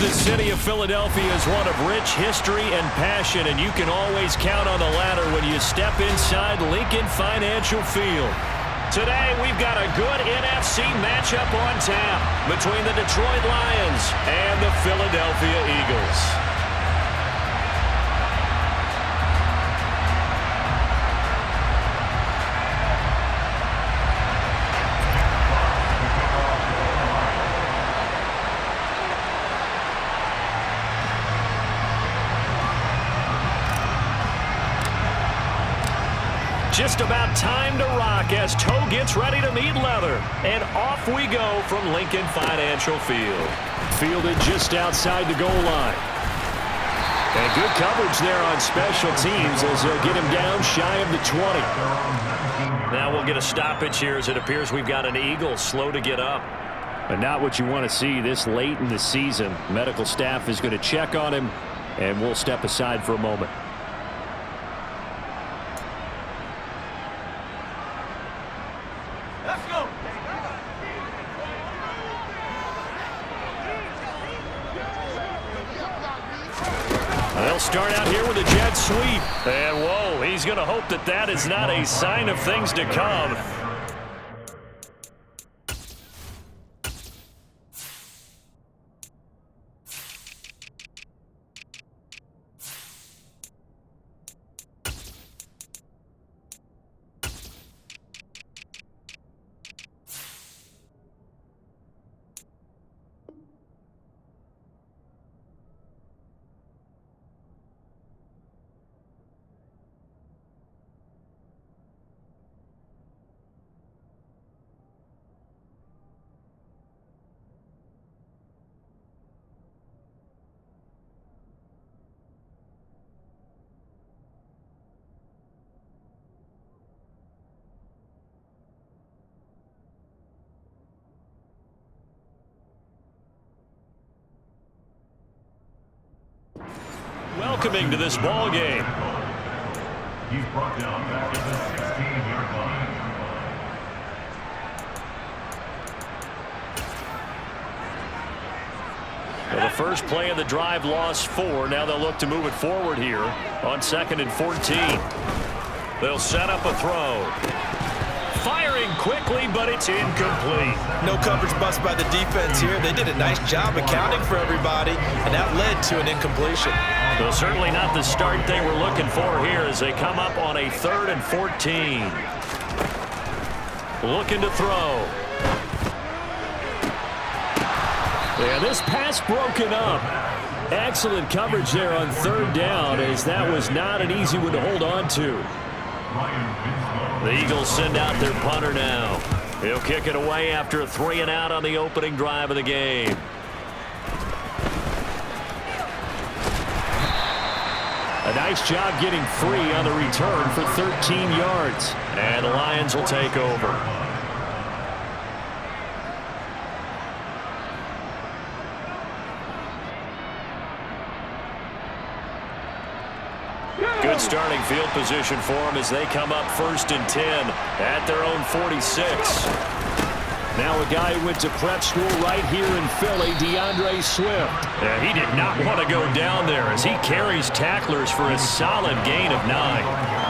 The city of Philadelphia is one of rich history and passion, and you can always count on the latter when you step inside Lincoln Financial Field. Today, we've got a good NFC matchup on tap between the Detroit Lions and the Philadelphia Eagles. Just about time to rock as toe gets ready to meet leather. And off we go from Lincoln Financial Field. Fielded just outside the goal line. And good coverage there on special teams as they'll get him down shy of the 20. Now we'll get a stoppage here as it appears we've got an Eagle slow to get up. And not what you want to see this late in the season. Medical staff is going to check on him, and we'll step aside for a moment. They'll start out here with a jet sweep. And, whoa, he's going to hope that that is not a sign of things to come. Welcoming to this ball game. He's brought down back at the 16-yard line. Well, the first play of the drive lost 4. Now they'll look to move it forward here on 2nd and 14. They'll set up a throw. Firing quickly, but it's incomplete. No coverage bust by the defense here. They did a nice job accounting for everybody, and that led to an incompletion. Well, certainly not the start they were looking for here as they come up on a 3rd and 14. Looking to throw. Yeah, this pass broken up. Excellent coverage there on 3rd down as that was not an easy one to hold on to. The Eagles send out their punter now. He'll kick it away after a 3-and-out on the opening drive of the game. A nice job getting free on the return for 13 yards. And the Lions will take over. Good starting field position for them as they come up 1st and 10 at their own 46. Now a guy who went to prep school right here in Philly, DeAndre Swift. Yeah, he did not want to go down there as he carries tacklers for a solid gain of 9.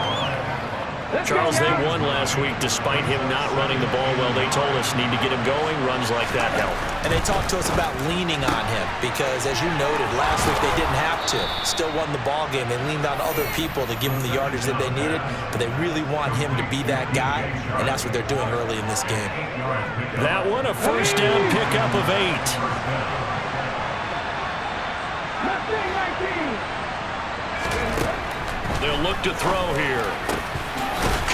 Charles, they won last week despite him not running the ball well. They told us need to get him going. Runs like that help. And they talked to us about leaning on him because, as you noted, last week they didn't have to. Still won the ball game. They leaned on other people to give him the yardage that they needed, but they really want him to be that guy, and that's what they're doing early in this game. That one, a 1st down pickup of 8. They'll look to throw here.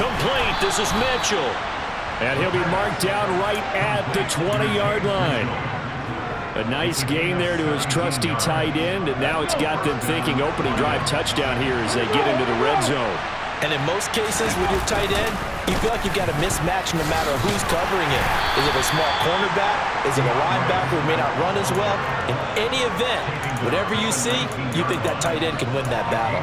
Complete. This is Mitchell. And he'll be marked down right at the 20-yard line. A nice gain there to his trusty tight end, and now it's got them thinking opening drive touchdown here as they get into the red zone. And in most cases with your tight end, you feel like you've got a mismatch no matter who's covering it. Is it a small cornerback? Is it a linebacker who may not run as well? In any event, whatever you see, you think that tight end can win that battle.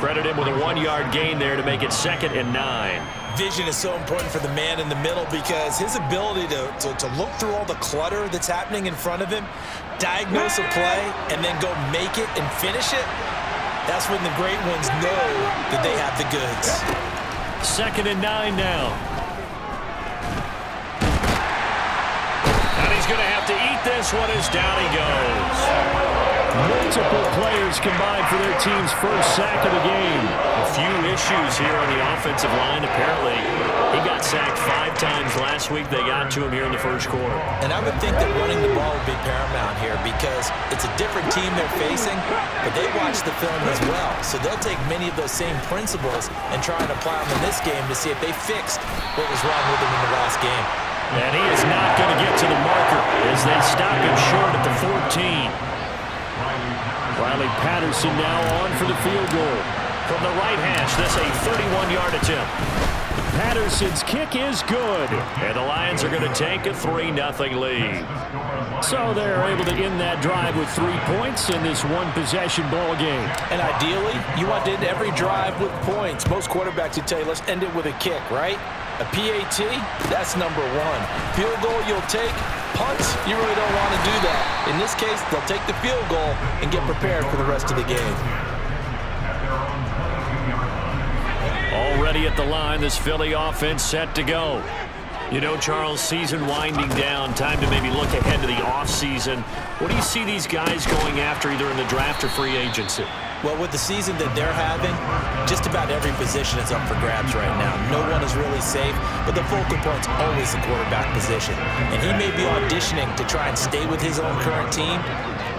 Credit him with a 1-yard gain there to make it 2nd and 9. vision is so important for the man in the middle because his ability to look through all the clutter that's happening in front of him, diagnose a play, and then go make it and finish it, that's when the great ones know that they have the goods. 2nd and 9 now. And he's going to have to eat this one as down he goes. Multiple players combined for their team's first sack of the game. A few issues here on the offensive line. Apparently, he got sacked 5 times last week. They got to him here in the first quarter. And I would think that running the ball would be paramount here because it's a different team they're facing, but they watch the film as well. So they'll take many of those same principles and try and apply them in this game to see if they fixed what was wrong with them in the last game. And he is not going to get to the marker as they stop him short at the 14. Riley Patterson now on for the field goal. From the right hash, that's a 31-yard attempt. Patterson's kick is good. And the Lions are going to take a 3-0 lead. So they're able to end that drive with 3 points in this one-possession ball game. And ideally, you want to end every drive with points. Most quarterbacks would tell you, let's end it with a kick, right? A PAT, that's number 1. Field goal you'll take. Punts, you really don't want to do that. In this case, they'll take the field goal and get prepared for the rest of the game. Already at the line, this Philly offense set to go. You know, Charles, season winding down, time to maybe look ahead to the offseason. What do you see these guys going after either in the draft or free agency? Well, with the season that they're having, just about every position is up for grabs right now. No one is really safe, but the focal point's always the quarterback position. And he may be auditioning to try and stay with his own current team.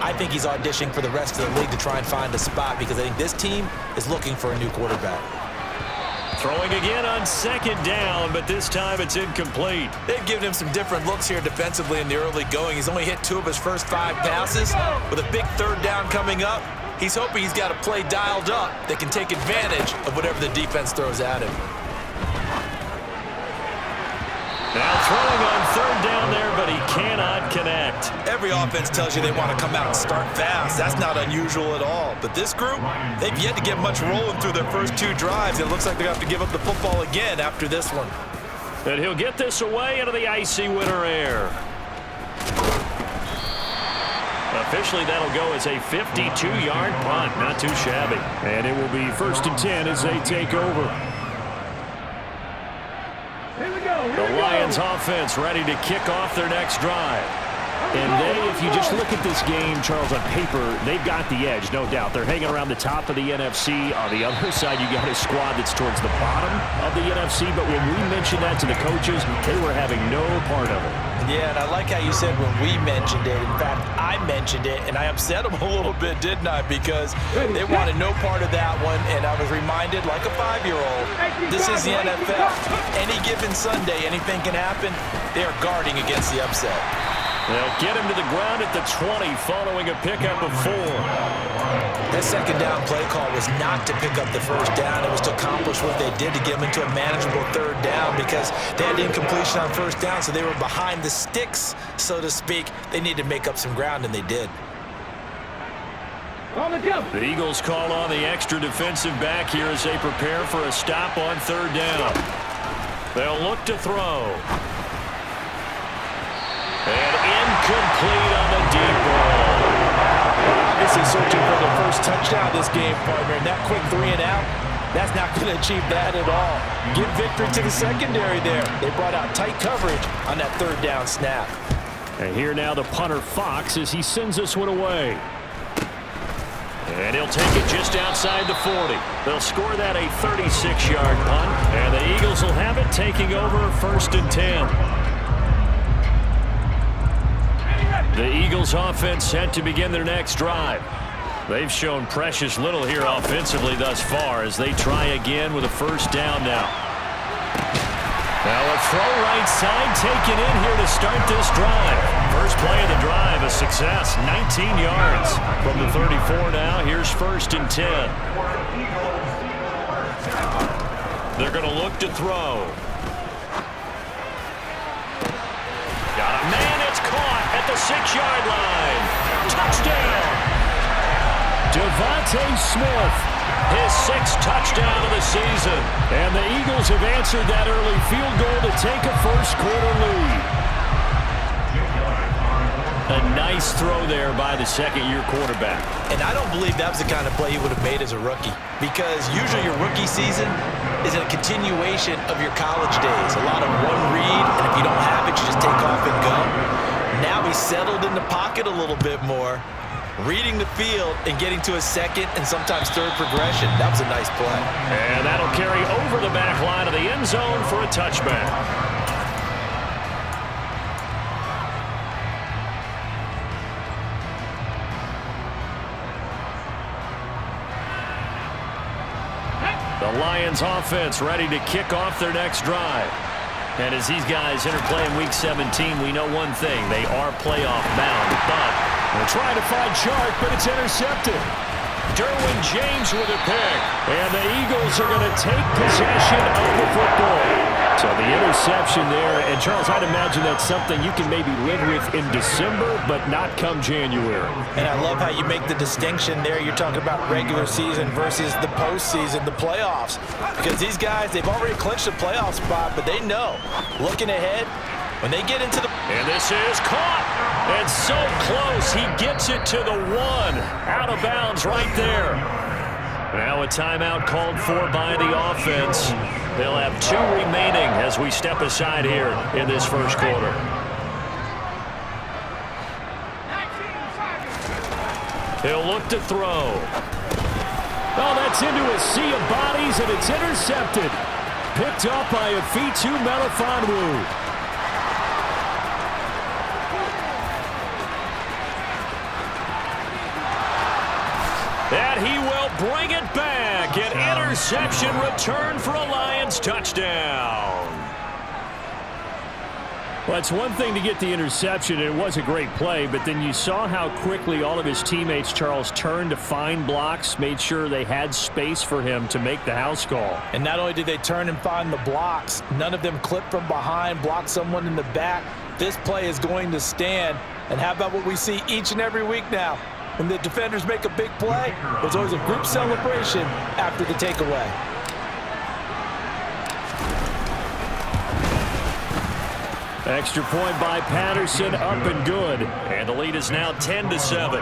I think he's auditioning for the rest of the league to try and find a spot because I think this team is looking for a new quarterback. Throwing again on 2nd down, but this time it's incomplete. They've given him some different looks here defensively in the early going. He's only hit 2 of his first 5 passes. With a big 3rd down coming up, he's hoping he's got a play dialed up that can take advantage of whatever the defense throws at him. Now throwing on 3rd down there, but he cannot connect. Every offense tells you they want to come out and start fast. That's not unusual at all. But this group, they've yet to get much rolling through their first 2 drives. It looks like they're going to have to give up the football again after this one. And he'll get this away into the icy winter air. Officially, that'll go as a 52-yard punt. Not too shabby. And it will be 1st and 10 as they take over. The Lions offense ready to kick off their next drive. And if you just look at this game, Charles, on paper, they've got the edge, no doubt. They're hanging around the top of the NFC. On the other side, you got a squad that's towards the bottom of the NFC. But when we mentioned that to the coaches, they were having no part of it. Yeah, and I like how you said when we mentioned it. In fact, I mentioned it, and I upset them a little bit, didn't I? Because they wanted no part of that one, and I was reminded, like a 5-year-old, this is the NFL. Any given Sunday, anything can happen. They are guarding against the upset. They'll get him to the ground at the 20 following a pickup of 4. That 2nd down play call was not to pick up the 1st down. It was to accomplish what they did to get them into a manageable 3rd down because they had incompletion on 1st down, so they were behind the sticks, so to speak. They needed to make up some ground, and they did. The Eagles call on the extra defensive back here as they prepare for a stop on 3rd down. They'll look to throw. And incomplete on the deep ball. Obviously searching for the first touchdown this game, partner. And that quick 3 and out, that's not going to achieve that at all. Give victory to the secondary there. They brought out tight coverage on that 3rd down snap. And here now the punter Fox as he sends this one away. And he'll take it just outside the 40. They'll score that a 36-yard punt. And the Eagles will have it taking over 1st and 10. The Eagles offense set to begin their next drive. They've shown precious little here offensively thus far as they try again with a 1st down now. Now a throw right side taken in here to start this drive. First play of the drive, a success, 19 yards. From the 34 now, here's 1st and 10. They're going to look to throw. Got a man, it's caught at the 6-yard line. Touchdown! Devontae Smith His 6th touchdown of the season. And the Eagles have answered that early field goal to take a first-quarter lead. A nice throw there by the second-year quarterback. And I don't believe that was the kind of play he would have made as a rookie, because usually your rookie season is a continuation of your college days. A lot of one read, and if you don't have it, you just take off and go. Now he's settled in the pocket a little bit more, reading the field and getting to a second and sometimes third progression. That was a nice play. And that'll carry over the back line of the end zone for a touchback. The Lions offense ready to kick off their next drive. And as these guys interplay in Week 17, we know one thing. They are playoff bound. But we're trying to find Chark, but it's intercepted. Derwin James with a pick. And the Eagles are going to take possession of the football. So the interception there. And, Charles, I'd imagine that's something you can maybe live with in December, but not come January. And I love how you make the distinction there. You're talking about regular season versus the postseason, the playoffs. Because these guys, they've already clinched a playoff spot, but they know, looking ahead, when they get into the... And this is caught. And so close. He gets it to the 1. Out of bounds right there. Now a timeout called for by the offense. They'll have 2 remaining as we step aside here in this first quarter. He'll look to throw. Oh, that's into a sea of bodies, and it's intercepted. Picked up by Afitu Melifonwu. And he will bring it back. An interception return for a Lions touchdown. Well, it's one thing to get the interception, and it was a great play, but then you saw how quickly all of his teammates, Charles, turned to find blocks, made sure they had space for him to make the house call. And not only did they turn and find the blocks, none of them clipped from behind, blocked someone in the back. This play is going to stand. And how about what we see each and every week now? When the defenders make a big play, there's always a group celebration after the takeaway. Extra point by Patterson, up and good. And the lead is now 10-7.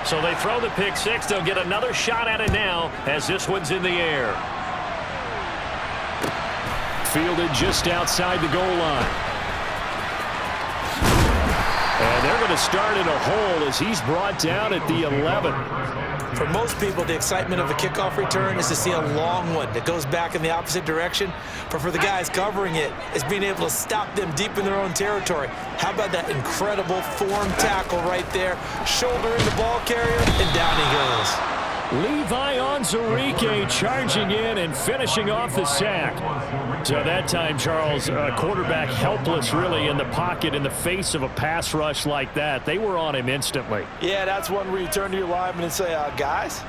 So they throw the pick 6. They'll get another shot at it now as this one's in the air. Fielded just outside the goal line. And they're going to start in a hole as he's brought down at the 11. For most people, the excitement of a kickoff return is to see a long one that goes back in the opposite direction. But for the guys covering it, it's being able to stop them deep in their own territory. How about that incredible form tackle right there? Shouldering the ball carrier, and down he goes. Levi Onwuzurike charging in and finishing off the sack. So that time, Charles, quarterback helpless really in the pocket in the face of a pass rush like that. They were on him instantly. Yeah, that's one where you turn to your lineman and say, guys,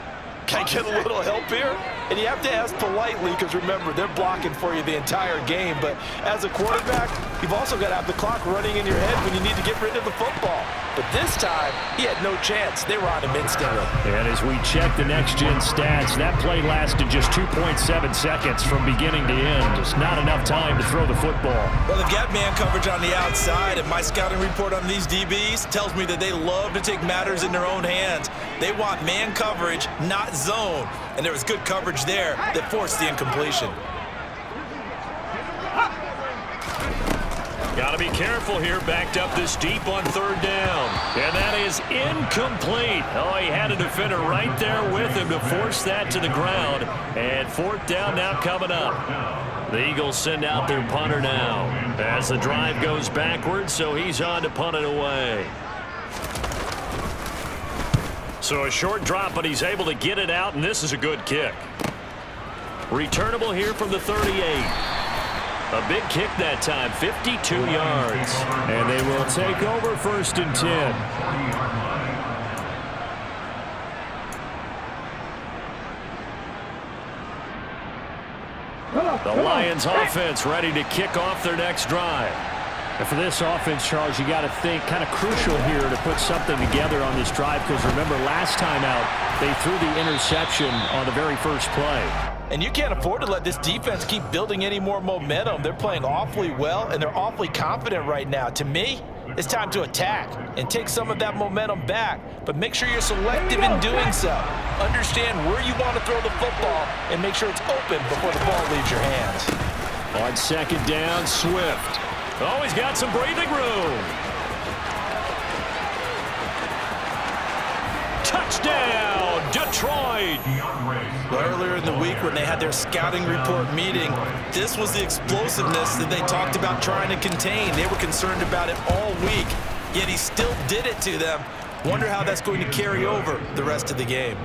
can I get a little help here? And you have to ask politely because, remember, they're blocking for you the entire game. But as a quarterback, you've also got to have the clock running in your head when you need to get rid of the football. But this time, he had no chance. They were on him instantly. And as we check the next-gen stats, that play lasted just 2.7 seconds from beginning to end. Just not enough time to throw the football. Well, they've got man coverage on the outside, and my scouting report on these DBs tells me that they love to take matters in their own hands. They want man coverage, not zone. And there was good coverage there that forced the incompletion. Got to be careful here, backed up this deep on 3rd down. And that is incomplete. Oh, he had a defender right there with him to force that to the ground. And 4th down now coming up. The Eagles send out their punter now as the drive goes backwards, so he's on to punt it away. So a short drop, but he's able to get it out, and this is a good kick. Returnable here from the 38. A big kick that time, 52 yards. And they will take over 1st and 10. The Lions offense ready to kick off their next drive. And for this offense, Charles, you got to think kind of crucial here to put something together on this drive, because remember last time out they threw the interception on the very first play. And you can't afford to let this defense keep building any more momentum. They're playing awfully well, and they're awfully confident right now. To me, it's time to attack and take some of that momentum back, but make sure you're selective in doing so. Understand where you want to throw the football and make sure it's open before the ball leaves your hands. On second down, Swift. Oh, he's got some breathing room. Touchdown, Detroit. Earlier in the week when they had their scouting report meeting, this was the explosiveness that they talked about trying to contain. They were concerned about it all week, yet he still did it to them. Wonder how that's going to carry over the rest of the game.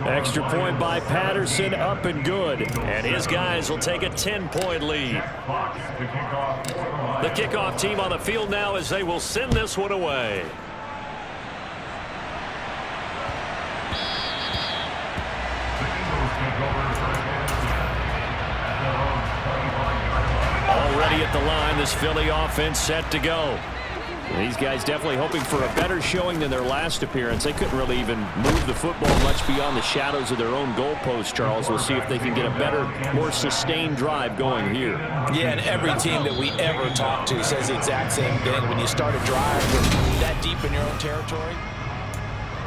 Extra point by Patterson, up and good. And his guys will take a 10-point lead. The kickoff team on the field now as they will send this one away. Already at the line, this Philly offense set to go. These guys definitely hoping for a better showing than their last appearance. They couldn't really even move the football much beyond the shadows of their own goalpost, Charles. We'll see if they can get a better, more sustained drive going here. Yeah, and every team that we ever talk to says the exact same thing. When you start a drive that deep in your own territory.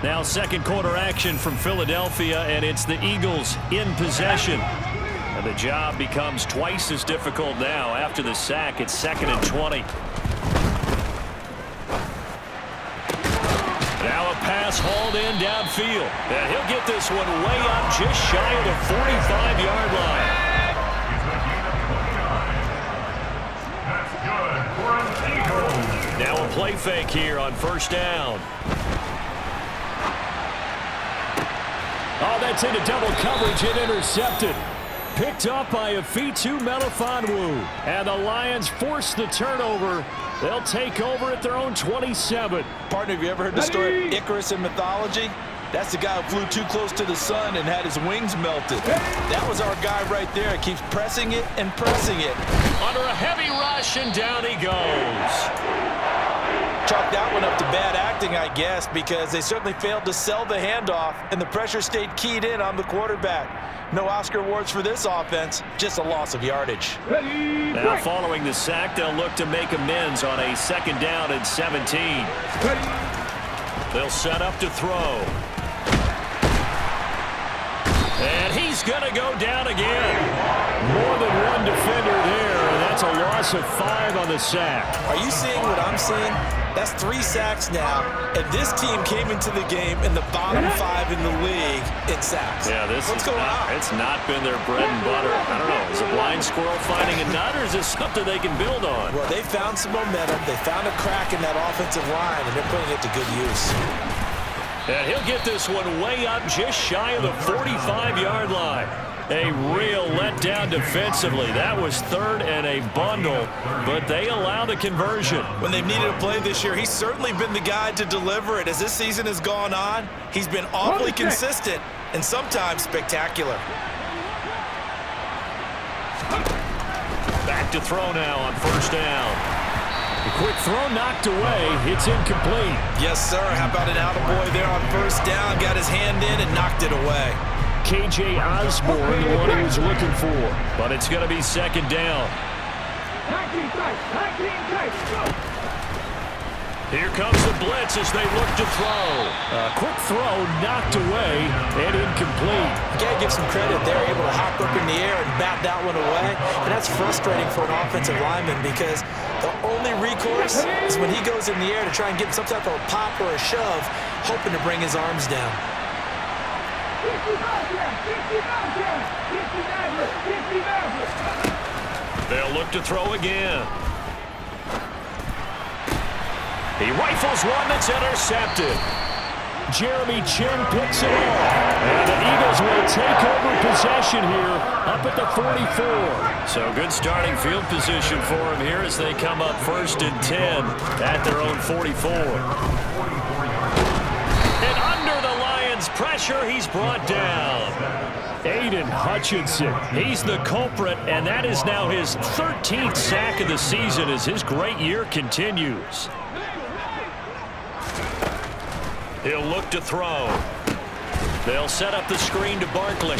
Now second quarter action from Philadelphia, and it's the Eagles in possession. And the job becomes twice as difficult now after the sack. It's 2nd and 20. Now a pass hauled in downfield. And he'll get this one way up just shy of the 45-yard line. Now a play fake here on first down. Oh, that's into double coverage and intercepted. Picked up by Afitu Melifonwu. And the Lions force the turnover. They'll take over at their own 27. Partner, have you ever heard the story of Icarus in mythology? That's the guy who flew too close to the sun and had his wings melted. That was our guy right there. He keeps pressing it and pressing it. Under a heavy rush, and down he goes. Chalk that one up to bad acting, I guess, because they certainly failed to sell the handoff, and the pressure stayed keyed in on the quarterback. No Oscar awards for this offense, just a loss of yardage. Now following the sack, they'll look to make amends on a 2nd down and 17. They'll set up to throw. And he's going to go down again. More than one defender there, and that's a loss of 5 on the sack. Are you seeing what I'm seeing? That's 3 sacks now, and this team came into the game in the bottom 5 in the league in sacks. Yeah, What's going on? It's not been their bread and butter. I don't know. Is a blind squirrel finding a nut, or is this something they can build on? Well, they found some momentum. They found a crack in that offensive line, and they're putting it to good use. And he'll get this one way up just shy of the 45-yard line. A real letdown defensively. That was 3rd and a bundle, but they allow the conversion. When they've needed a play this year, he's certainly been the guy to deliver it. As this season has gone on, he's been awfully consistent and sometimes spectacular. Back to throw now on first down. A quick throw knocked away. It's incomplete. Yes, sir. How about an attaboy there on first down? Got his hand in and knocked it away. KJ Osborne, the one he was looking for. But it's going to be 2nd down. Here comes the blitz as they look to throw. A quick throw knocked away and incomplete. You got to give some credit. They're able to hop up in the air and bat that one away. And that's frustrating for an offensive lineman because the only recourse is when he goes in the air to try and get some type of a pop or a shove, hoping to bring his arms down. They'll look to throw again. He rifles one that's intercepted. Jeremy Chin picks it off. And the Eagles will take over possession here up at the 44. So good starting field position for them here as they come up 1st and 10 at their own 44. And under the Lions pressure. He's brought down. Aiden Hutchinson, he's the culprit, and that is now his 13th sack of the season as his great year continues. He'll look to throw. They'll set up the screen to Barkley.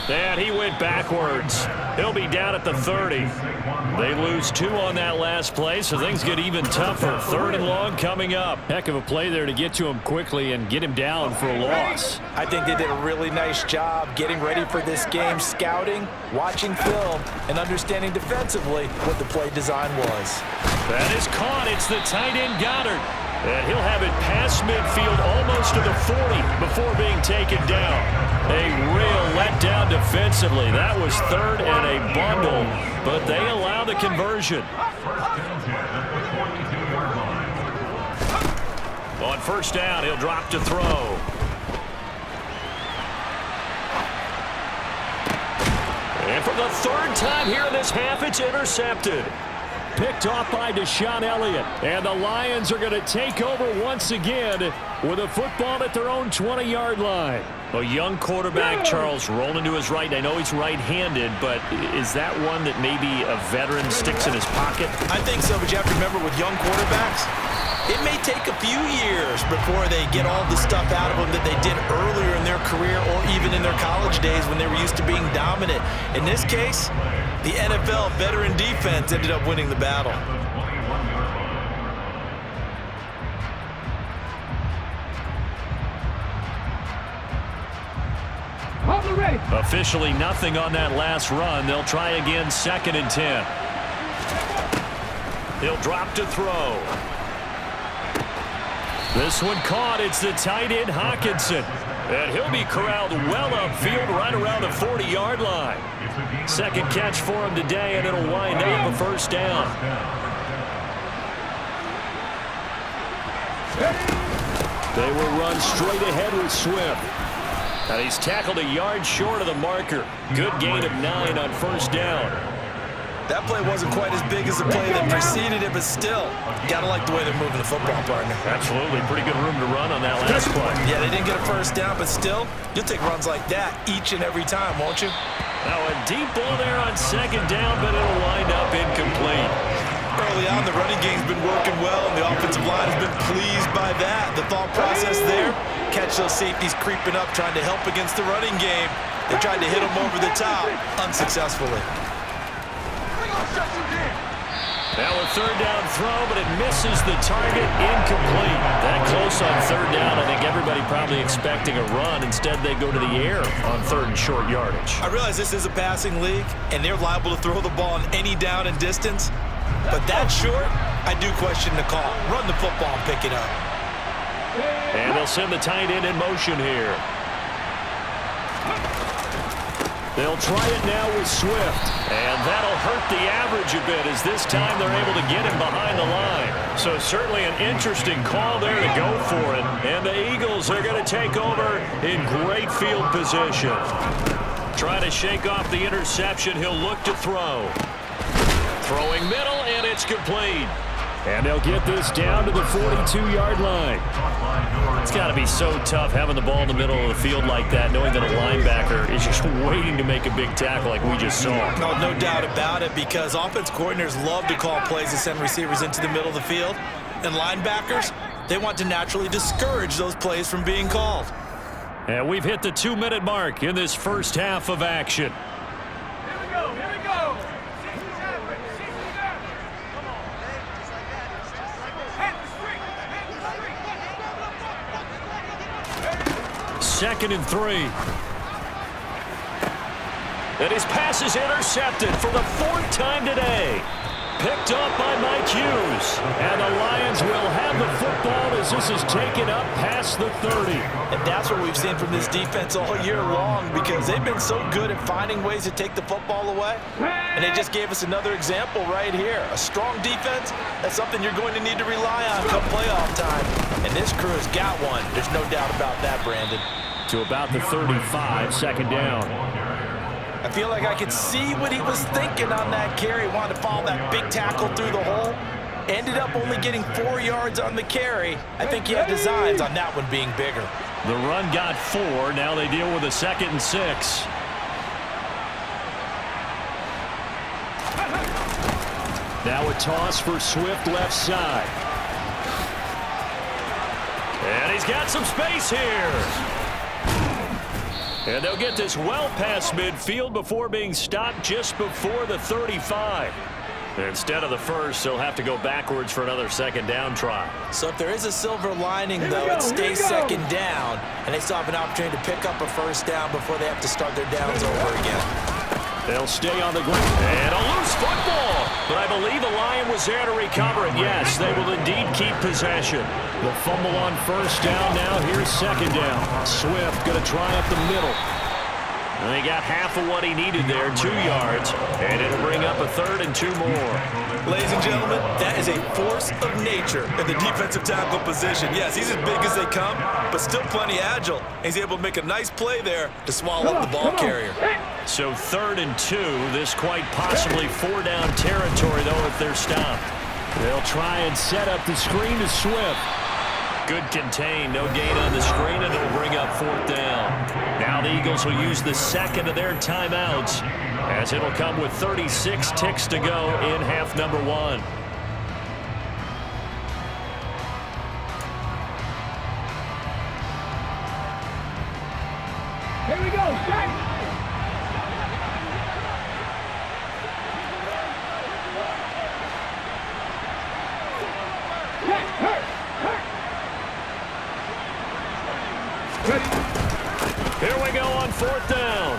And he went backwards. He'll be down at the 30. They lose 2 on that last play, so things get even tougher. 3rd and long coming up. Heck of a play there to get to him quickly and get him down for a loss. I think they did a really nice job getting ready for this game, scouting, watching film, and understanding defensively what the play design was. That is caught. It's the tight end Goddard. And he'll have it past midfield almost to the 40 before being taken down. A real letdown defensively. That was 3rd and a bundle, but they allow the conversion. On 1st down, he'll drop to throw. And for the 3rd time here in this half, it's intercepted. Picked off by Deshaun Elliott. And the Lions are going to take over once again with a football at their own 20-yard line. A young quarterback, Charles, rolling to his right. I know he's right-handed, but is that one that maybe a veteran sticks in his pocket? I think so, but you have to remember with young quarterbacks, it may take a few years before they get all the stuff out of them that they did earlier in their career or even in their college days when they were used to being dominant. In this case, the NFL veteran defense ended up winning the battle. Officially nothing on that last run. They'll try again, 2nd and 10. He'll drop to throw. This one caught. It's the tight end Hawkinson. And he'll be corralled well upfield right around the 40-yard line. 2nd catch for him today, and it'll wind up a 1st down. They will run straight ahead with Swift. And he's tackled a yard short of the marker. Good gain of 9 on 1st down. That play wasn't quite as big as the play that preceded it, but still, gotta like the way they're moving the football, partner. Absolutely. Pretty good room to run on that last play. Yeah, they didn't get a 1st down, but still, you'll take runs like that each and every time, won't you? Now a deep ball there on 2nd down, but it'll wind up incomplete. Early on, the running game's been working well, and the offensive line has been pleased by that. The thought process there, catch those safeties creeping up, trying to help against the running game. They tried to hit them over the top, unsuccessfully. Now a 3rd down throw, but it misses the target, incomplete. That close on 3rd down, I think everybody probably expecting a run. Instead, they go to the air on 3rd and short yardage. I realize this is a passing league, and they're liable to throw the ball on any down and distance. But that short, I do question the call. Run the football and pick it up. And they'll send the tight end in motion here. They'll try it now with Swift. And that'll hurt the average a bit as this time they're able to get him behind the line. So certainly an interesting call there to go for it. And the Eagles are going to take over in great field position. Trying to shake off the interception. He'll look to throw. Throwing middle, and it's complete. And they'll get this down to the 42-yard line. It's got to be so tough having the ball in the middle of the field like that, knowing that a linebacker is just waiting to make a big tackle like we just saw. No doubt about it, because offense coordinators love to call plays and send receivers into the middle of the field. And linebackers, they want to naturally discourage those plays from being called. And we've hit the 2-minute mark in this 1st half of action. Here we go, here we go. 2nd and 3. And his pass is intercepted for the 4th time today. Picked up by Mike Hughes. And the Lions will have the football as this is taken up past the 30. And that's what we've seen from this defense all year long, because they've been so good at finding ways to take the football away. And they just gave us another example right here. A strong defense, that's something you're going to need to rely on come playoff time. And this crew has got one. There's no doubt about that, Brandon. To about the 35, 2nd down. I feel like I could see what he was thinking on that carry. Wanted to follow that big tackle through the hole. Ended up only getting 4 yards on the carry. I think he had designs on that one being bigger. The run got 4. Now they deal with a 2nd and 6. Now a toss for Swift left side. And he's got some space here. And they'll get this well past midfield before being stopped just before the 35. Instead of the first, they'll have to go backwards for another 2nd down try. So if there is a silver lining, though, it stays 2nd down, and they still have an opportunity to pick up a 1st down before they have to start their downs over again. They'll stay on the ground. And a loose football. But I believe the Lion was there to recover it. Yes, they will indeed keep possession. The fumble on 1st down. Now here's 2nd down. Swift going to try up the middle. And they got half of what he needed there, 2 yards. And it'll bring up a 3rd and 2 more. Ladies and gentlemen, that is a force of nature in the defensive tackle position. Yes, he's as big as they come, but still plenty agile. He's able to make a nice play there to swallow up the ball carrier. So 3rd and 2. This quite possibly 4-down territory, though, if they're stopped. They'll try and set up the screen to Swift. Good contain, no gain on the screen, and it'll bring up 4th down. Now the Eagles will use the 2nd of their timeouts, as it'll come with 36 ticks to go in half number 1. Here we go, strike! Here we go on 4th down.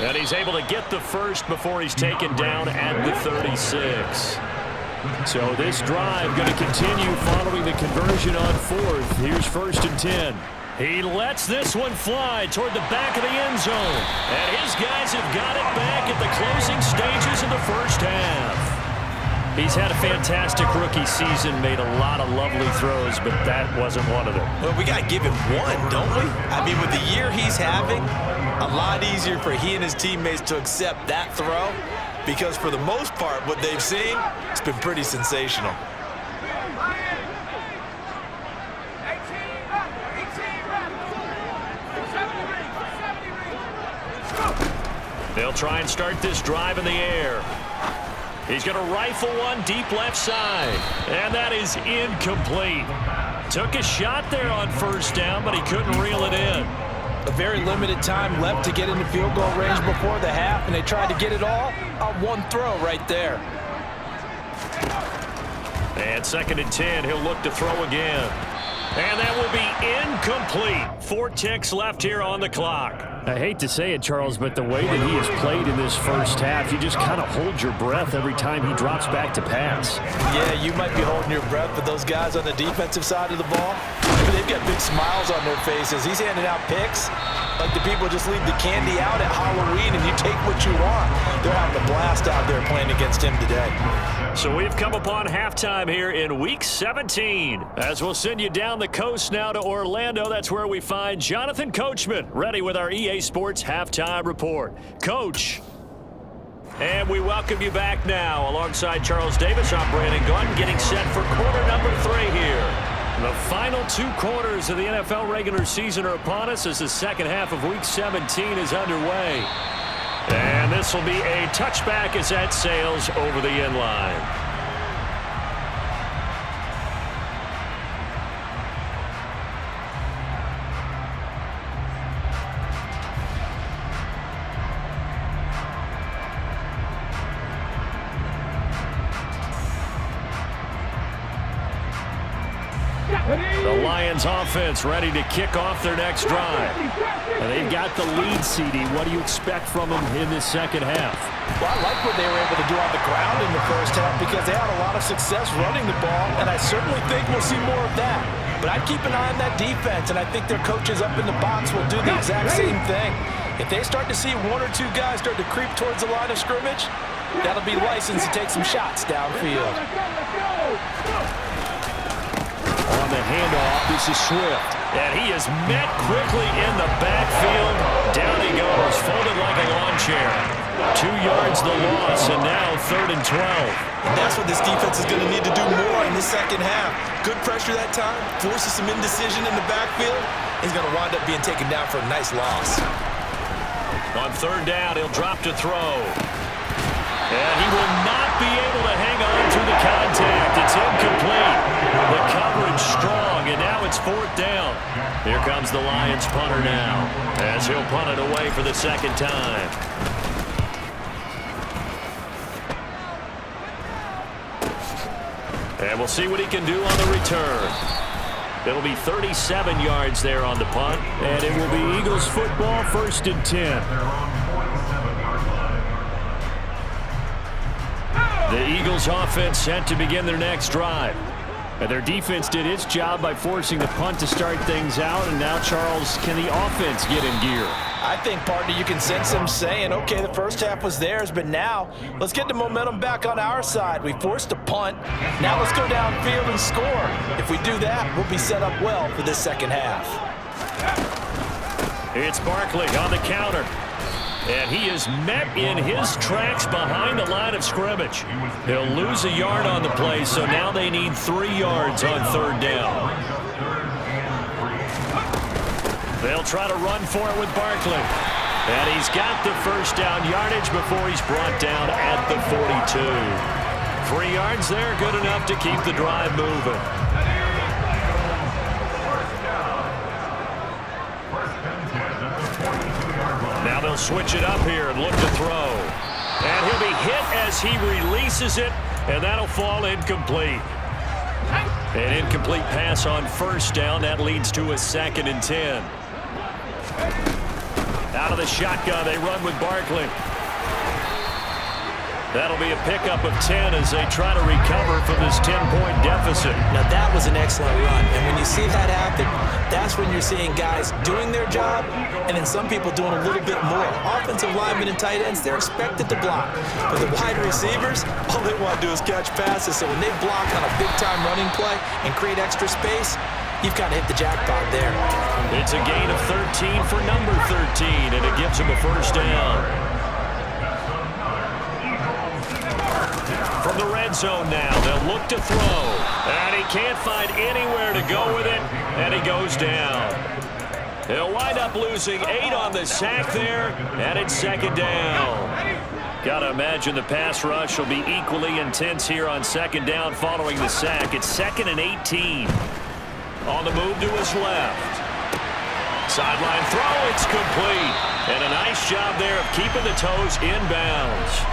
And he's able to get the first before he's taken down at the 36. So this drive going to continue following the conversion on 4th. Here's 1st and 10. He lets this one fly toward the back of the end zone. And his guys have got it back at the closing stages of the 1st half. He's had a fantastic rookie season, made a lot of lovely throws, but that wasn't one of them. Well, we got to give him one, don't we? I mean, with the year he's having, a lot easier for he and his teammates to accept that throw, because for the most part, what they've seen, it's been pretty sensational. They'll try and start this drive in the air. He's going to rifle one deep left side. And that is incomplete. Took a shot there on 1st down, but he couldn't reel it in. A very limited time left to get into field goal range before the half, and they tried to get it all on one throw right there. And 2nd and 10, he'll look to throw again. And that will be incomplete. 4 ticks left here on the clock. I hate to say it, Charles, but the way that he has played in this 1st half, you just kind of hold your breath every time he drops back to pass. Yeah, you might be holding your breath, but those guys on the defensive side of the ball, they've got big smiles on their faces. He's handing out picks like the people just leave the candy out at Halloween and you take what you want. They're having a blast out there playing against him today. So we've come upon halftime here in Week 17. As we'll send you down the coast now to Orlando, that's where we find Jonathan Coachman, ready with our EA Sports Halftime Report. Coach. And we welcome you back now. Alongside Charles Davis, I'm Brandon Gordon, getting set for quarter number 3 here. The final 2 quarters of the NFL regular season are upon us as the 2nd half of Week 17 is underway. And this will be a touchback as that sails over the end line. The Lions offense ready to kick off their next drive. And they've got the lead, CD. What do you expect from them in this 2nd half? Well, I like what they were able to do on the ground in the 1st half because they had a lot of success running the ball, and I certainly think we'll see more of that. But I'd keep an eye on that defense, and I think their coaches up in the box will do the exact same thing. If they start to see 1 or 2 guys start to creep towards the line of scrimmage, that'll be licensed to take some shots downfield. On the handoff, this is Swift. And he is met quickly in the backfield. Down he goes, folded like a lawn chair. 2 yards the loss, and now 3rd and 12. And that's what this defense is going to need to do more in the second half. Good pressure that time, forces some indecision in the backfield. He's going to wind up being taken down for a nice loss. On 3rd down, he'll drop to throw. And he will not be able to hang on through the contact. It's incomplete. The coverage strong, and now it's 4th down. Here comes the Lions punter now, as he'll punt it away for the 2nd time. And we'll see what he can do on the return. It'll be 37 yards there on the punt, and it will be Eagles football, 1st and 10. The Eagles offense set to begin their next drive. And their defense did its job by forcing the punt to start things out. And now, Charles, can the offense get in gear? I think, partner, you can sense them saying, okay, the first half was theirs, but now let's get the momentum back on our side. We forced a punt. Now let's go downfield and score. If we do that, we'll be set up well for this second half. It's Barkley on the counter. And he is met in his tracks behind the line of scrimmage. He'll lose a yard on the play, so now they need 3 yards on 3rd down. They'll try to run for it with Barkley. And he's got the 1st down yardage before he's brought down at the 42. 3 yards there, good enough to keep the drive moving. Now they'll switch it up here and look to throw. And he'll be hit as he releases it, and that'll fall incomplete. An incomplete pass on 1st down. That leads to a 2nd and 10. Out of the shotgun, they run with Barkley. That'll be a pickup of 10 as they try to recover from this 10-point deficit. Now, that was an excellent run. And when you see that happen, that's when you're seeing guys doing their job and then some people doing a little bit more. Offensive linemen and tight ends, they're expected to block. But the wide receivers, all they want to do is catch passes. So when they block on a big-time running play and create extra space, you've kind of hit the jackpot there. It's a gain of 13 for number 13, and it gives him a 1st down. From the red zone now, they'll look to throw. And he can't find anywhere to go with it, and he goes down. He'll wind up losing 8 on the sack there, and it's 2nd down. Got to imagine the pass rush will be equally intense here on 2nd down following the sack. It's 2nd and 18. On the move to his left. Sideline throw, it's complete. And a nice job there of keeping the toes inbounds.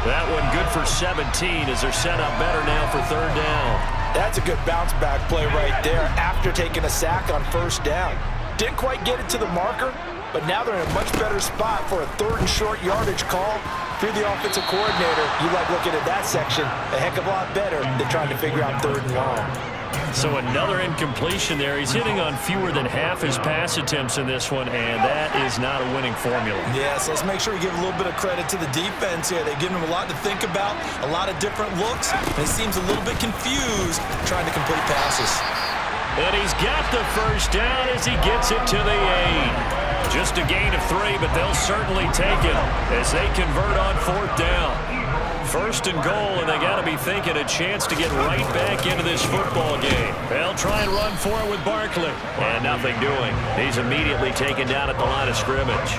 That one good for 17 as they're set up better now for 3rd down. That's a good bounce back play right there after taking a sack on 1st down. Didn't quite get it to the marker, but now they're in a much better spot for a 3rd and short yardage call. If you're the offensive coordinator, you like looking at that section a heck of a lot better than trying to figure out 3rd and long. So another incompletion there. He's hitting on fewer than half his pass attempts in this one, and that is not a winning formula. Yeah, so let's make sure we give a little bit of credit to the defense here. They've given him a lot to think about, a lot of different looks, and he seems a little bit confused trying to complete passes. And he's got the 1st down as he gets it to the 8. Just a gain of 3, but they'll certainly take it as they convert on 4th down. 1st and goal, and they got to be thinking a chance to get right back into this football game. They'll try and run for it with Barkley. And nothing doing. He's immediately taken down at the line of scrimmage.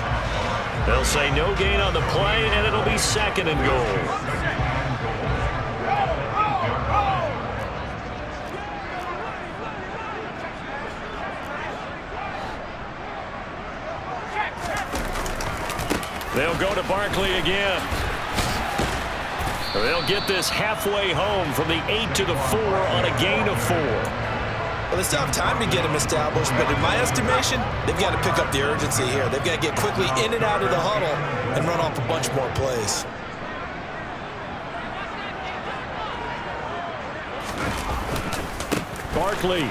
They'll say no gain on the play, and it'll be 2nd and goal. They'll go to Barkley again. They'll get this halfway home from the 8 to the 4 on a gain of 4. Well, they still have time to get him established, but in my estimation, they've got to pick up the urgency here. They've got to get quickly in and out of the huddle and run off a bunch more plays. Barkley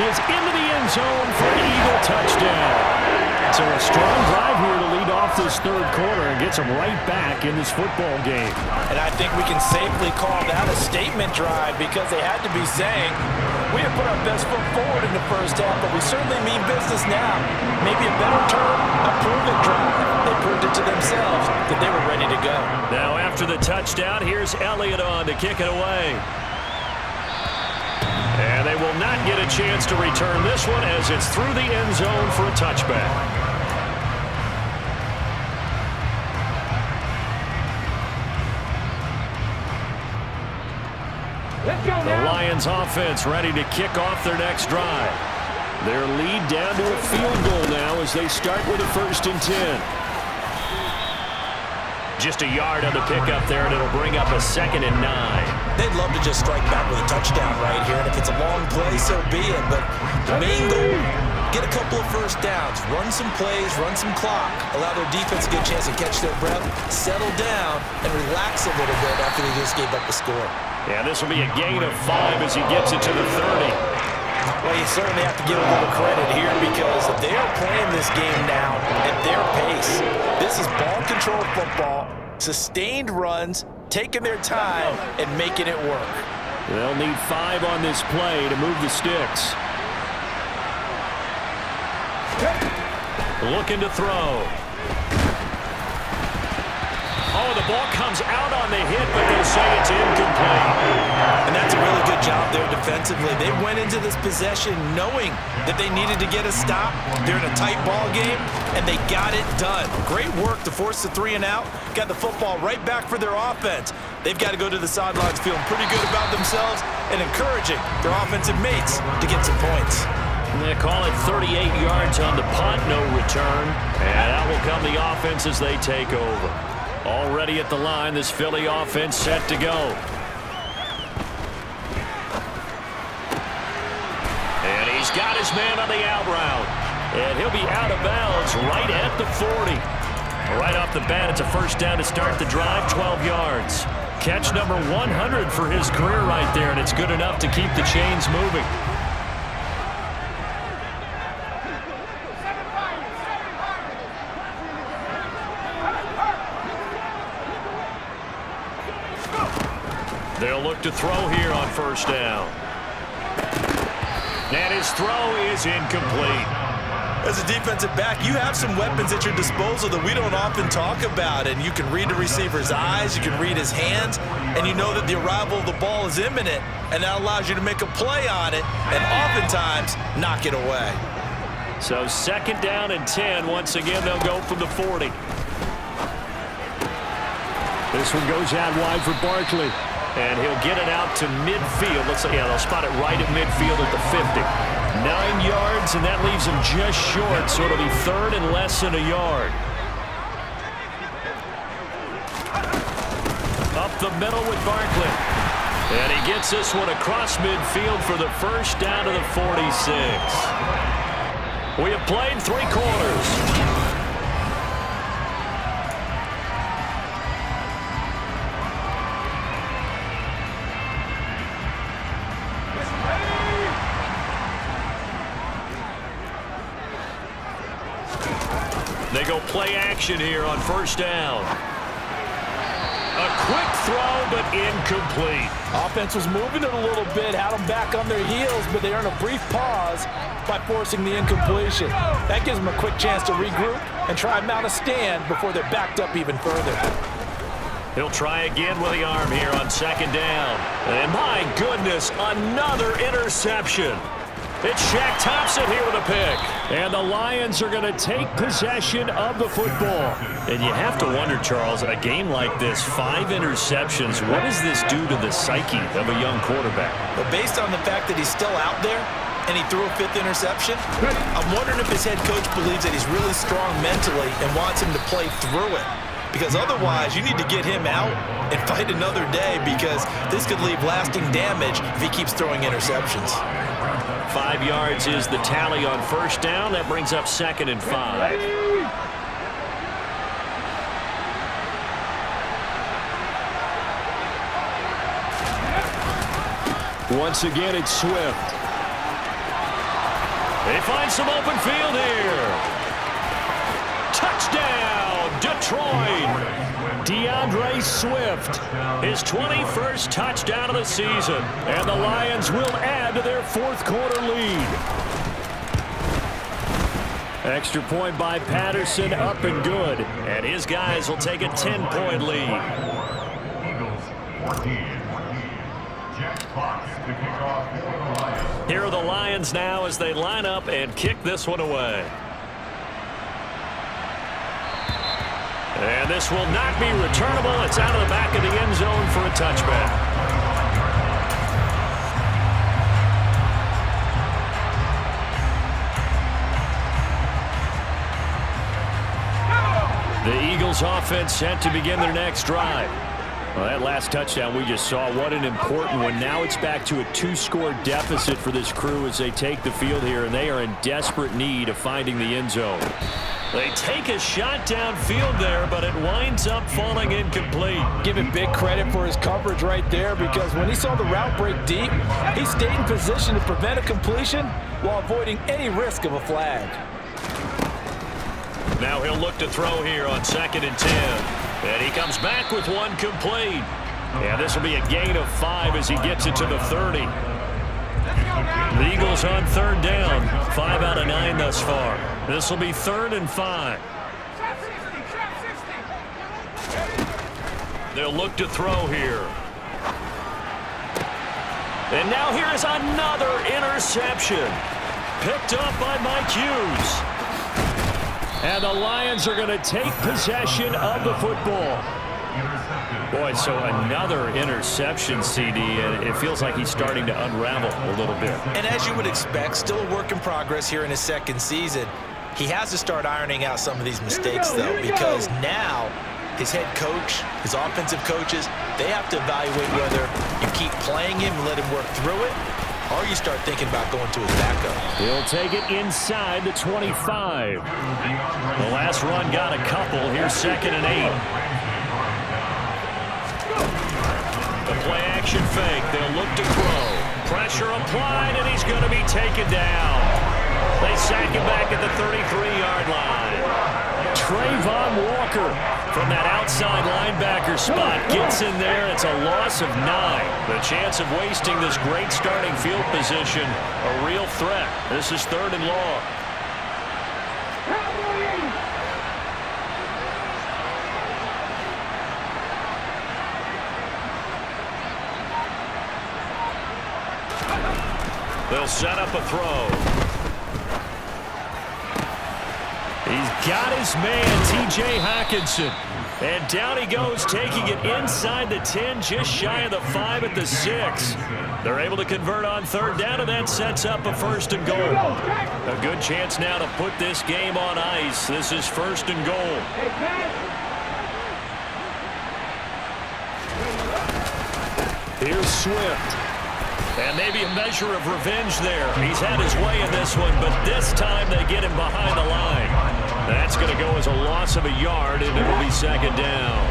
is into the end zone for an Eagle touchdown. So a strong drive here to lead lead off this third quarter and gets them right back in this football game. And I think we can safely call that a statement drive because they had to be saying, we have put our best foot forward in the first half, but we certainly mean business now. Maybe a better term, a prove-it drive. They proved it to themselves that they were ready to go. Now after the touchdown, here's Elliott on to kick it away. And they will not get a chance to return this one as it's through the end zone for a touchback. The Lions offense ready to kick off their next drive. Their lead down to a field goal now as they start with a 1st and 10. Just a yard on the pickup there, and it'll bring up a 2nd and 9. They'd love to just strike back with a touchdown right here, and if it's a long play, so be it. But the main goal, get a couple of first downs, run some plays, run some clock, allow their defense to get a chance to catch their breath, settle down, and relax a little bit after they just gave up the score. Yeah, this will be a gain of 5 as he gets it to the 30. Well, you certainly have to give a little credit here because they are playing this game now at their pace. This is ball control football, sustained runs, taking their time, and making it work. They'll need 5 on this play to move the sticks. Looking to throw. Oh, the ball comes out on the hit, but they say it's incomplete. And that's a really good job there defensively. They went into this possession knowing that they needed to get a stop. They're in a tight ball game, and they got it done. Great work to force the 3 and out. Got the football right back for their offense. They've got to go to the sidelines feeling pretty good about themselves and encouraging their offensive mates to get some points. They call it 38 yards on the punt, no return. And out will come the offense as they take over. Already at the line, this Philly offense set to go. And he's got his man on the out route. And he'll be out of bounds right at the 40. Right off the bat, it's a 1st down to start the drive, 12 yards. Catch number 100 for his career right there, and it's good enough to keep the chains moving. They'll look to throw here on 1st down. And his throw is incomplete. As a defensive back, you have some weapons at your disposal that we don't often talk about, and you can read the receiver's eyes, you can read his hands, and you know that the arrival of the ball is imminent, and that allows you to make a play on it and oftentimes knock it away. So 2nd down and 10. Once again, they'll go from the 40. This one goes out wide for Barkley. And he'll get it out to midfield. Let's say, yeah, they'll spot it right at midfield at the 50. 9 yards, and that leaves him just short, so it'll be 3rd and less than a yard. Up the middle with Barkley. And he gets this one across midfield for the 1st down to the 46. We have played 3 quarters. They go play action here on 1st down. A quick throw, but incomplete. Offense was moving it a little bit, had them back on their heels, but they earn a brief pause by forcing the incompletion. That gives them a quick chance to regroup and try and mount a stand before they're backed up even further. He'll try again with the arm here on 2nd down. And my goodness, another interception. It's Shaq Thompson here with a pick. And the Lions are going to take possession of the football. And you have to wonder, Charles, a game like this, 5 interceptions, what does this do to the psyche of a young quarterback? But based on the fact that he's still out there and he threw a 5th interception, I'm wondering if his head coach believes that he's really strong mentally and wants him to play through it. Because otherwise, you need to get him out and fight another day because this could leave lasting damage if he keeps throwing interceptions. 5 yards is the tally on 1st down. That brings up 2nd and 5. Once again, it's Swift. They find some open field here. Touchdown! DeAndre Swift, his 21st touchdown of the season. And the Lions will add to their fourth quarter lead. Extra point by Patterson, up and good. And his guys will take a 10-point lead. Eagles 14. Jack Fox to kick off for the Lions. Here are the Lions now as they line up and kick this one away. And this will not be returnable. It's out of the back of the end zone for a touchback. The Eagles offense set to begin their next drive. Well, that last touchdown we just saw, what an important one. Now it's back to a 2-score deficit for this crew as they take the field here, and they are in desperate need of finding the end zone. They take a shot downfield there, but it winds up falling incomplete. Give him big credit for his coverage right there, because when he saw the route break deep, he stayed in position to prevent a completion while avoiding any risk of a flag. Now he'll look to throw here on 2nd and 10. And he comes back with one complete. And this will be a gain of 5 as he gets it to the 30. The Eagles on 3rd down. 5 out of 9 thus far. This will be 3rd and 5. They'll look to throw here. And now here is another interception. Picked up by Mike Hughes. And the Lions are going to take possession of the football. Boy, so another interception, CD, and it feels like he's starting to unravel a little bit. And as you would expect, still a work in progress here in his 2nd season. He has to start ironing out some of these mistakes, though, because now his head coach, his offensive coaches, they have to evaluate whether you keep playing him and let him work through it, or you start thinking about going to his backup. He'll take it inside the 25. The last run got a couple. Here's 2nd and 8. The play action fake. They'll look to throw. Pressure applied, and he's going to be taken down. They sack him back at the 33-yard line. Trayvon Walker from that outside linebacker spot gets in there. It's a loss of 9. The chance of wasting this great starting field position, a real threat. This is 3rd and long. They'll set up a throw. He's got his man, T.J. Hockenson. And down he goes, taking it inside the 10, just shy of the 5 at the 6. They're able to convert on 3rd down, and that sets up a 1st and goal. A good chance now to put this game on ice. This is 1st and goal. Here's Swift. And maybe a measure of revenge there. He's had his way in this one, but this time they get him behind the line. That's going to go as a loss of a yard, and it will be 2nd down.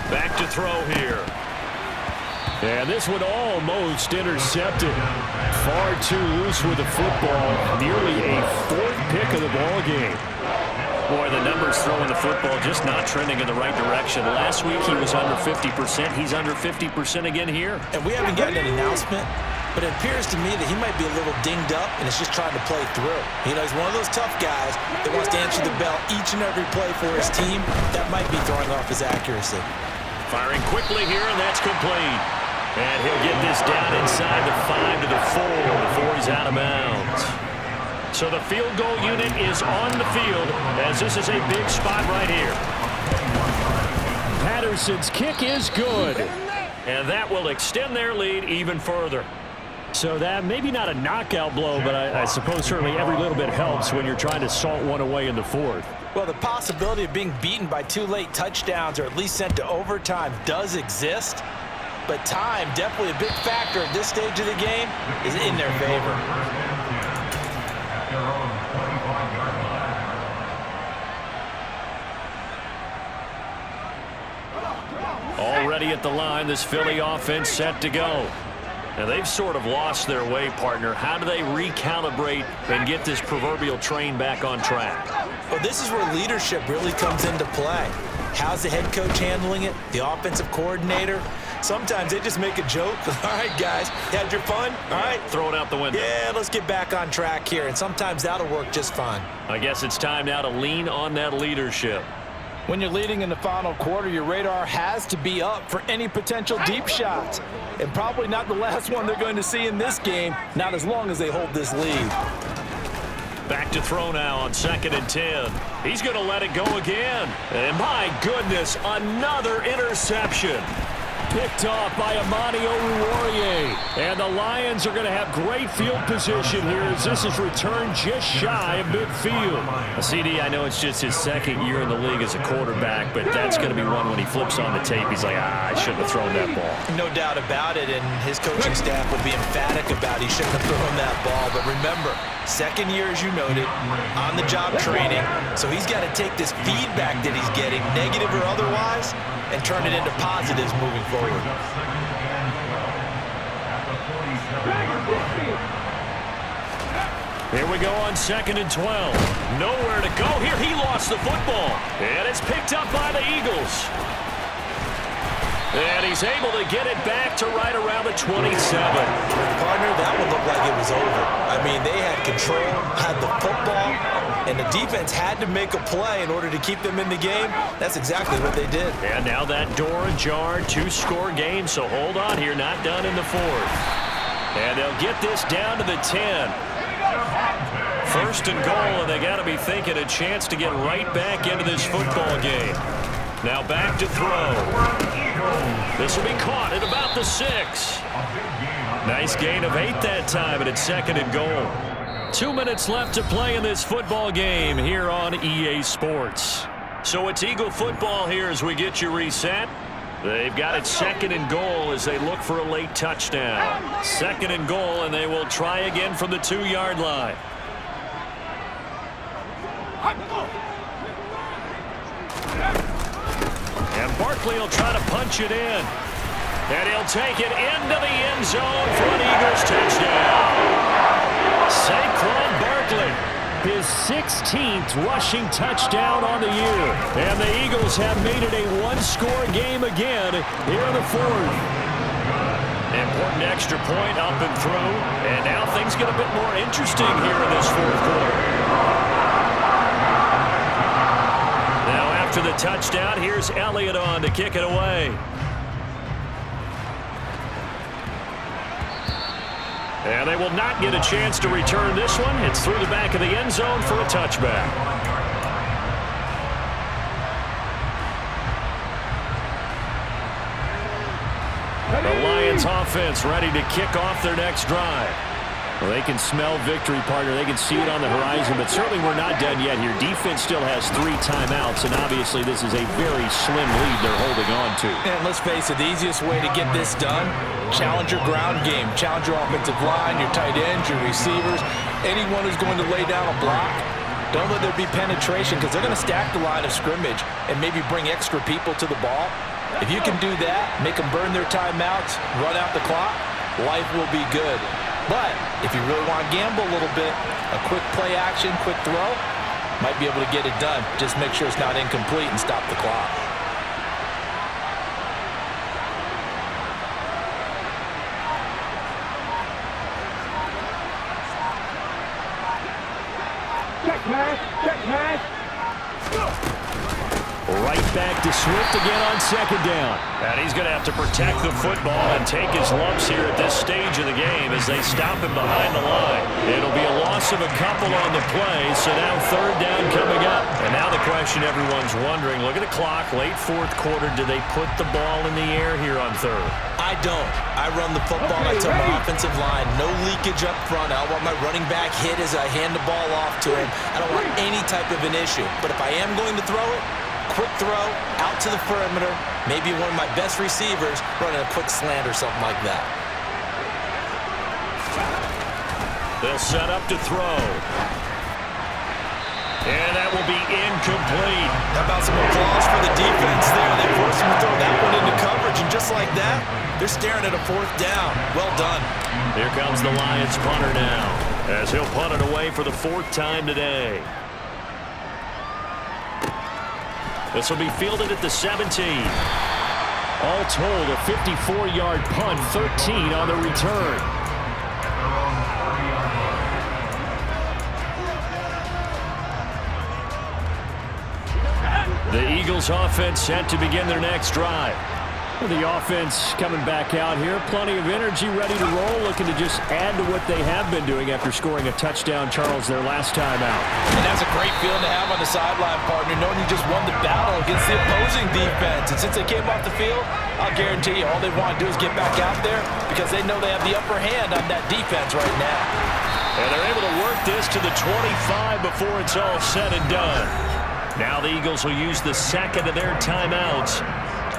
Back to throw here. And this one almost intercepted. Far too loose with the football. Nearly a 4th pick of the ball game. Boy, the numbers throwing the football just not trending in the right direction. Last week he was under 50%. He's under 50% again here. And we haven't gotten an announcement, but it appears to me that he might be a little dinged up and is just trying to play through. You know, he's one of those tough guys that wants to answer the bell each and every play for his team. That might be throwing off his accuracy. Firing quickly here, and that's complete. And he'll get this down inside the 5 to the 4 before he's out of bounds. So the field goal unit is on the field as this is a big spot right here. Patterson's kick is good. And that will extend their lead even further. So that maybe not a knockout blow, but I suppose certainly every little bit helps when you're trying to salt one away in the 4th. Well, the possibility of being beaten by 2 late touchdowns or at least sent to overtime does exist. But time, definitely a big factor at this stage of the game, is in their favor. ready at the line. This Philly offense set to go. Now, they've sort of lost their way, partner. How do they recalibrate and get this proverbial train back on track? Well, this is where leadership really comes into play. How's the head coach handling it? The offensive coordinator? Sometimes they just make a joke. All right, guys, had your fun? All right. Throw it out the window. Yeah, let's get back on track here. And sometimes that'll work just fine. I guess it's time now to lean on that leadership. When you're leading in the final quarter, your radar has to be up for any potential deep shots. And probably not the last one they're going to see in this game, not as long as they hold this lead. Back to throw now on 2nd and 10. He's going to let it go again. And my goodness, another interception. Picked off by Amani Oruwariye. And the Lions are going to have great field position here as this is returned just shy of midfield. CD, I know it's just his 2nd year in the league as a quarterback, but that's going to be one when he flips on the tape. He's like, I shouldn't have thrown that ball. No doubt about it, and his coaching staff will be emphatic about he shouldn't have thrown that ball. But remember, 2nd year, as you noted, on-the-job training. So he's got to take this feedback that he's getting, negative or otherwise, and turn it into positives moving forward. Here we go on 2nd and 12. Nowhere to go here. He lost the football. And it's picked up by the Eagles. And he's able to get it back to right around the 27. Partner, that one looked like it was over. I mean, they had control, had the football, and the defense had to make a play in order to keep them in the game. That's exactly what they did. And now that door ajar, 2-score game, so hold on here, not done in the 4th. And they'll get this down to the 10. 1st and goal, and they got to be thinking a chance to get right back into this football game. Now back to throw. This will be caught at about the 6. Nice gain of 8 that time, and it's 2nd and goal. 2 minutes left to play in this football game here on EA Sports. So it's Eagle football here as we get you reset. They've got it 2nd and goal as they look for a late touchdown. 2nd and goal, and they will try again from the 2-yard line. And Barkley will try to punch it in. And he'll take it into the end zone for an Eagles touchdown. Saquon Barkley. His 16th rushing touchdown on the year. And the Eagles have made it a 1-score game again here in the 4th. Important extra point up and through. And now things get a bit more interesting here in this 4th quarter. Now after the touchdown, here's Elliott on to kick it away. And they will not get a chance to return this one. It's through the back of the end zone for a touchback. The Lions offense ready to kick off their next drive. Well, they can smell victory, partner. They can see it on the horizon, but certainly we're not done yet here. Defense still has 3 timeouts, and obviously this is a very slim lead they're holding on to. And let's face it, the easiest way to get this done, challenge your ground game. Challenge your offensive line, your tight ends, your receivers, anyone who's going to lay down a block. Don't let there be penetration because they're going to stack the line of scrimmage and maybe bring extra people to the ball. If you can do that, make them burn their timeouts, run out the clock, life will be good. But if you really want to gamble a little bit, a quick play action, quick throw, might be able to get it done. Just make sure it's not incomplete and stop the clock. Check pass, check pass. Right back to Swift again on 2nd down. And he's going to have to protect the football and take his lumps here at this stage of the game as they stop him behind the line. It'll be a loss of a couple on the play, so now 3rd down coming up. And now the question everyone's wondering, look at the clock, late 4th quarter, do they put the ball in the air here on 3rd? I don't. I run the football. I tell my offensive line, no leakage up front. I don't want my running back hit as I hand the ball off to him. I don't want any type of an issue. But if I am going to throw it, quick throw, out to the perimeter, maybe one of my best receivers running a quick slant or something like that. They'll set up to throw. And that will be incomplete. How about some applause for the defense there? They forced him to throw that one into coverage and just like that, they're staring at a 4th down. Well done. Here comes the Lions punter now, as he'll punt it away for the 4th time today. This will be fielded at the 17. All told, a 54-yard punt, 13 on the return. The Eagles offense set to begin their next drive. The offense coming back out here. Plenty of energy, ready to roll, looking to just add to what they have been doing after scoring a touchdown, Charles, their last time out. And that's a great feeling to have on the sideline, partner, knowing you just won the battle against the opposing defense. And since they came off the field, I'll guarantee you all they want to do is get back out there because they know they have the upper hand on that defense right now. And they're able to work this to the 25 before it's all said and done. Now the Eagles will use the second of their timeouts,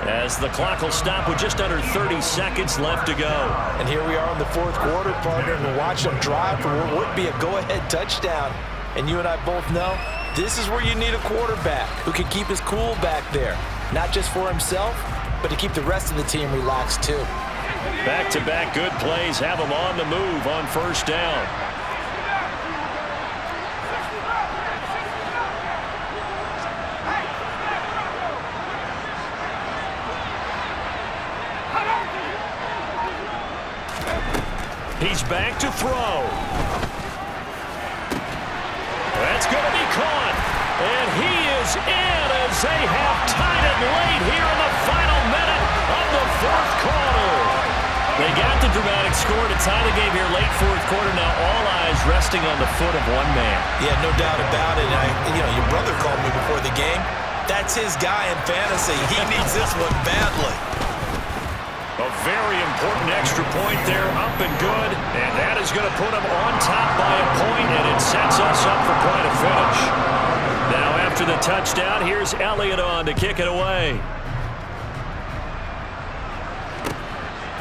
as the clock will stop with just under 30 seconds left to go. And here we are in the 4th quarter, partner, and we're watching them drive for what would be a go-ahead touchdown. And you and I both know this is where you need a quarterback who can keep his cool back there, not just for himself, but to keep the rest of the team relaxed too. Back-to-back good plays have them on the move on 1st down. He's back to throw. That's going to be caught. And he is in as they have tied it late here in the final minute of the 4th quarter. They got the dramatic score to tie the game here late 4th quarter. Now all eyes resting on the foot of one man. Yeah, no doubt about it. Your brother called me before the game. That's his guy in fantasy. He needs this one badly. A very important extra point there, up and good, and that is going to put them on top by a point, and it sets us up for quite a finish. Now after the touchdown, here's Elliott on to kick it away.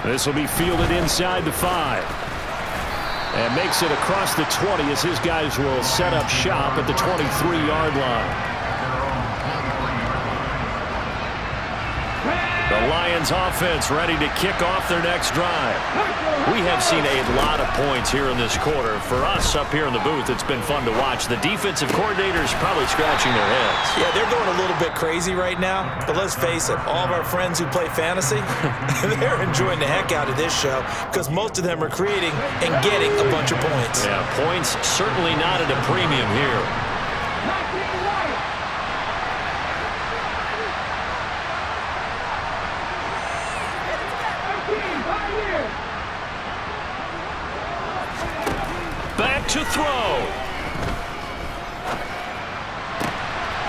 This will be fielded inside the 5. And makes it across the 20 as his guys will set up shop at the 23-yard line. The Lions offense ready to kick off their next drive. We have seen a lot of points here in this quarter. For us up here in the booth, it's been fun to watch. The defensive coordinators probably scratching their heads. Yeah, they're going a little bit crazy right now. But let's face it, all of our friends who play fantasy, they're enjoying the heck out of this show because most of them are creating and getting a bunch of points. Yeah, points certainly not at a premium here. Back to throw.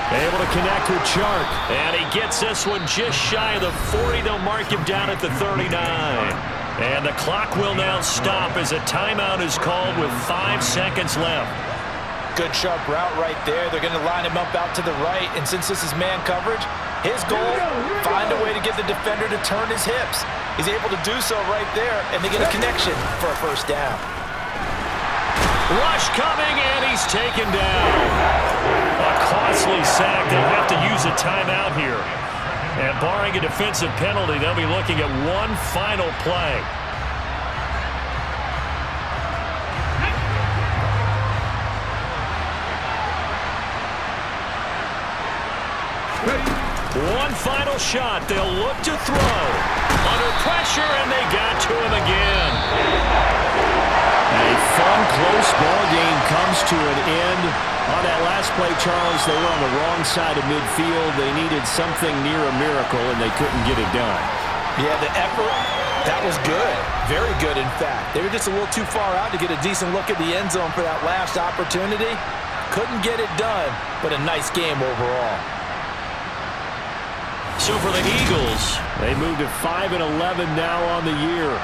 Able to connect with Chark. And he gets this one just shy of the 40. They'll mark him down at the 39. And the clock will now stop as a timeout is called with 5 seconds left. Good sharp route right there. They're going to line him up out to the right. And since this is man coverage, his goal, find a way to get the defender to turn his hips. He's able to do so right there, and they get a connection for a 1st down. Rush coming, and he's taken down. A costly sack. They'll have to use a timeout here. And barring a defensive penalty, they'll be looking at one final play. One final shot. They'll look to throw. Under pressure, and they got to him again. A fun, close ball game comes to an end. On that last play, Charles, they were on the wrong side of midfield. They needed something near a miracle, and they couldn't get it done. Yeah, the effort, that was good. Very good, in fact. They were just a little too far out to get a decent look at the end zone for that last opportunity. Couldn't get it done, but a nice game overall. So for the Eagles, they moved to 5-11 now on the year.